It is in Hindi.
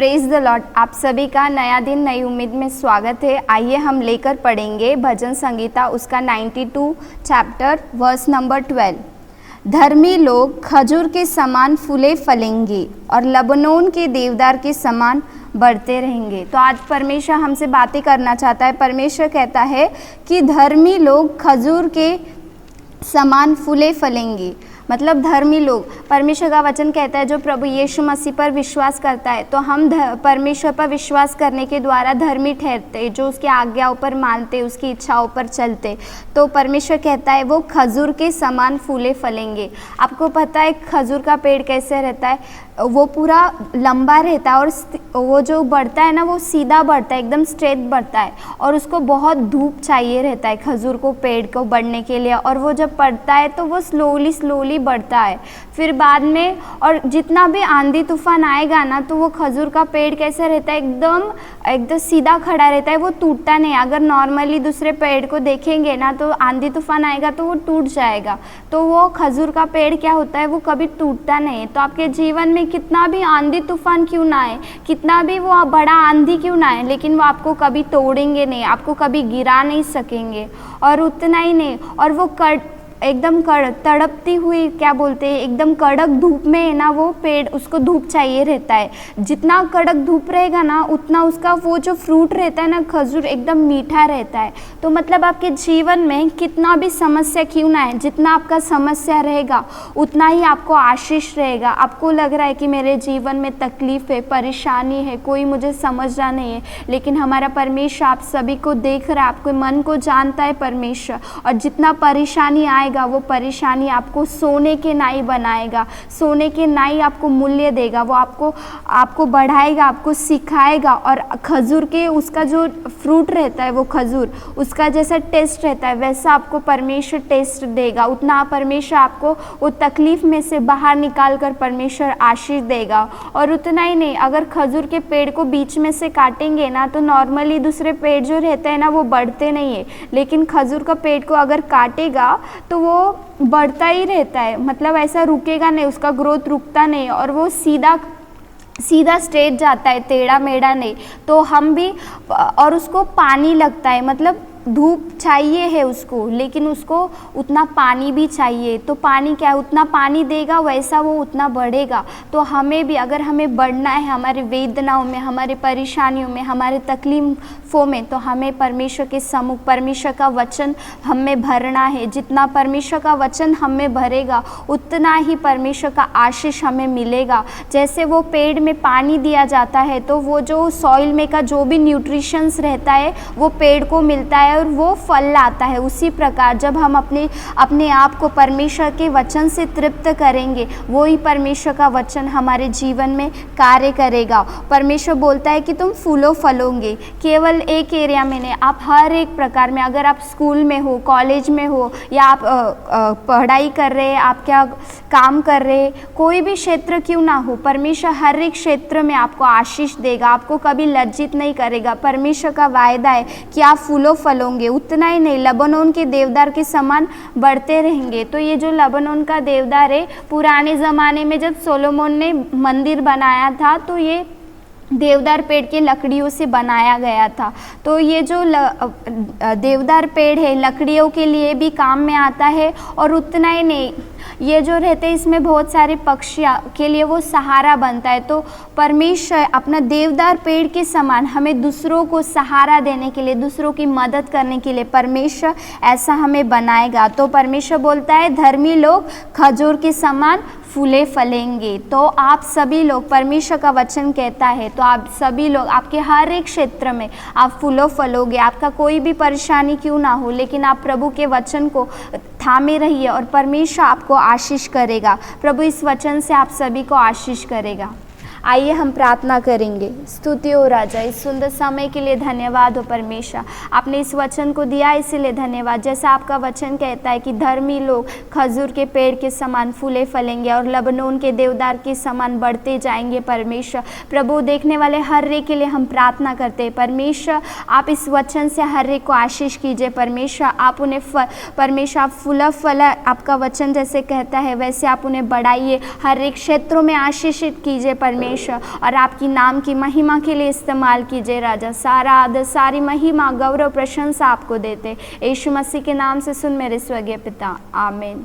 Praise the Lord. आप सभी का नया दिन नई उम्मीद में स्वागत है। आइए हम लेकर पढ़ेंगे भजन संगीता उसका 92 चैप्टर वर्स नंबर 12। धर्मी लोग खजूर के समान फूले फलेंगे और लबनोन के देवदार के समान बढ़ते रहेंगे। तो आज परमेश्वर हमसे बातें करना चाहता है। परमेश्वर कहता है कि धर्मी लोग खजूर के समान फूले फलेंगे, मतलब धर्मी लोग। परमेश्वर का वचन कहता है जो प्रभु यीशु मसीह पर विश्वास करता है, तो हम परमेश्वर पर विश्वास करने के द्वारा धर्मी ठहरते, जो उसकी आज्ञाओं पर मानते, उसकी इच्छाओं पर चलते। तो परमेश्वर कहता है वो खजूर के समान फूले फलेंगे। आपको पता है खजूर का पेड़ कैसे रहता है? वो पूरा लंबा रहता है और वो जो बढ़ता है ना, वो सीधा बढ़ता है, एकदम स्ट्रेट बढ़ता है, और उसको बहुत धूप चाहिए रहता है खजूर को, पेड़ को बढ़ने के लिए। और वो जब बढ़ता है तो वो स्लोली बढ़ता है। फिर बाद में और जितना भी आंधी तूफान आएगा ना, तो वो खजूर का पेड़ कैसा रहता है? एकदम सीधा खड़ा रहता है, वो टूटता नहीं। अगर नॉर्मली दूसरे पेड़ को देखेंगे ना, तो आंधी तूफान आएगा तो वो टूट जाएगा। तो वो खजूर का पेड़ क्या होता है? वो कभी टूटता नहीं है। तो आपके जीवन में कितना भी आंधी तूफान क्यों ना आए, कितना भी वो बड़ा आंधी क्यों ना आए, लेकिन वो आपको कभी तोड़ेंगे नहीं, आपको कभी गिरा नहीं सकेंगे। और उतना ही नहीं, और वो एकदम तड़पती हुई, क्या बोलते हैं, एकदम कड़क धूप में है ना, वो पेड़, उसको धूप चाहिए रहता है। जितना कड़क धूप रहेगा ना, उतना उसका वो जो फ्रूट रहता है ना, खजूर, एकदम मीठा रहता है। तो मतलब आपके जीवन में कितना भी समस्या क्यों ना है, जितना आपका समस्या रहेगा उतना ही आपको आशीष रहेगा। आपको लग रहा है कि मेरे जीवन में तकलीफ है, परेशानी है, कोई मुझे समझ रहा नहीं है, लेकिन हमारा परमेश्वर आप सभी को देख रहा है, आपके मन को जानता है परमेश्वर। और जितना परेशानी आए, वो परेशानी आपको सोने के नाई बनाएगा, सोने के नाई आपको मूल्य देगा, वो आपको बढ़ाएगा, आपको सिखाएगा। और खजूर के उसका जो फ्रूट रहता है, वो खजूर, उसका जैसा टेस्ट रहता है, वैसा आपको परमेश्वर टेस्ट देगा। उतना परमेश्वर आपको वो तकलीफ में से बाहर निकाल कर परमेश्वर आशीष देगा। और उतना ही नहीं, अगर खजूर के पेड़ को बीच में से काटेंगे ना, तो नॉर्मली दूसरे पेड़ जो रहते हैं ना, वो बढ़ते नहीं है, लेकिन खजूर का पेड़ को अगर काटेगा तो वो बढ़ता ही रहता है, मतलब ऐसा रुकेगा नहीं, उसका ग्रोथ रुकता नहीं, और वो सीधा स्ट्रेट जाता है, टेढ़ा मेढ़ा नहीं। तो हम भी, और उसको पानी लगता है, मतलब धूप चाहिए है उसको, लेकिन उसको उतना पानी भी चाहिए। तो पानी क्या है? उतना पानी देगा वैसा वो उतना बढ़ेगा। तो हमें भी, अगर हमें बढ़ना है हमारे वेदनाओं में, हमारे परेशानियों में, हमारे तकलीफ़ों में, तो हमें परमेश्वर के सम्मुख, परमेश्वर का वचन हम में भरना है। जितना परमेश्वर का वचन हम में भरेगा, उतना ही परमेश्वर का आशीष हमें मिलेगा। जैसे वो पेड़ में पानी दिया जाता है, तो वो जो सॉइल में का जो भी न्यूट्रिशंस रहता है, वो पेड़ को मिलता है और वो फल लाता है। उसी प्रकार जब हम अपने आप को परमेश्वर के वचन से तृप्त करेंगे, वो ही परमेश्वर का वचन हमारे जीवन में कार्य करेगा। परमेश्वर बोलता है कि तुम फूलो फलोगे। केवल एक एरिया में नहीं, आप हर एक प्रकार में, अगर आप स्कूल में हो, कॉलेज में हो, या आप पढ़ाई कर रहे हैं, आप क्या काम कर रहे हैं, कोई भी क्षेत्र क्यों ना हो, परमेश्वर हर एक क्षेत्र में आपको आशीष देगा, आपको कभी लज्जित नहीं करेगा। परमेश्वर का वायदा है कि आप फूलो फलोगे। उतना ही नहीं, लबनोन के देवदार के समान बढ़ते रहेंगे। तो ये जो लबनोन का देवदार है, पुराने ज़माने में जब सोलोमोन ने मंदिर बनाया था, तो ये देवदार पेड़ के लकड़ियों से बनाया गया था। तो ये जो देवदार पेड़ है, लकड़ियों के लिए भी काम में आता है। और उतना ही नहीं, ये जो रहते हैं, इसमें बहुत सारे पक्षियों के लिए वो सहारा बनता है। तो परमेश्वर अपना देवदार पेड़ के समान हमें दूसरों को सहारा देने के लिए, दूसरों की मदद करने के लिए परमेश्वर ऐसा हमें बनाएगा। तो परमेश्वर बोलता है धर्मी लोग खजूर के समान फूले फलेंगे। तो आप सभी लोग, परमेश्वर का वचन कहता है, तो आप सभी लोग, आपके हर एक क्षेत्र में आप फूलो फलोगे। आपका कोई भी परेशानी क्यों ना हो, लेकिन आप प्रभु के वचन को थामे रहिए और परमेश्वर आपको आशीष करेगा। प्रभु इस वचन से आप सभी को आशीष करेगा। आइए हम प्रार्थना करेंगे। स्तुति हो राजा, इस सुंदर समय के लिए धन्यवाद हो परमेश्वर, आपने इस वचन को दिया इसीलिए धन्यवाद। जैसा आपका वचन कहता है कि धर्मी लोग खजूर के पेड़ के समान फूले फलेंगे और लबनोन के देवदार के समान बढ़ते जाएंगे। परमेश्वर प्रभु, देखने वाले हर एक के लिए हम प्रार्थना करते हैं परमेश्वर, आप इस वचन से हर एक को आशीष कीजिए। परमेश्वर आप उन्हें परमेश्वर आप फूला फला, आपका वचन जैसे कहता है वैसे आप उन्हें बढ़ाइए, हर एक क्षेत्रों में आशीषित कीजिए परमेश्वर। परमेश्वर, और आपकी नाम की महिमा के लिए इस्तेमाल कीजिए राजा। सारा आदर, सारी महिमा, गौरव, प्रशंसा आपको देते। यीशु मसीह के नाम से सुन मेरे स्वर्गीय पिता, आमीन।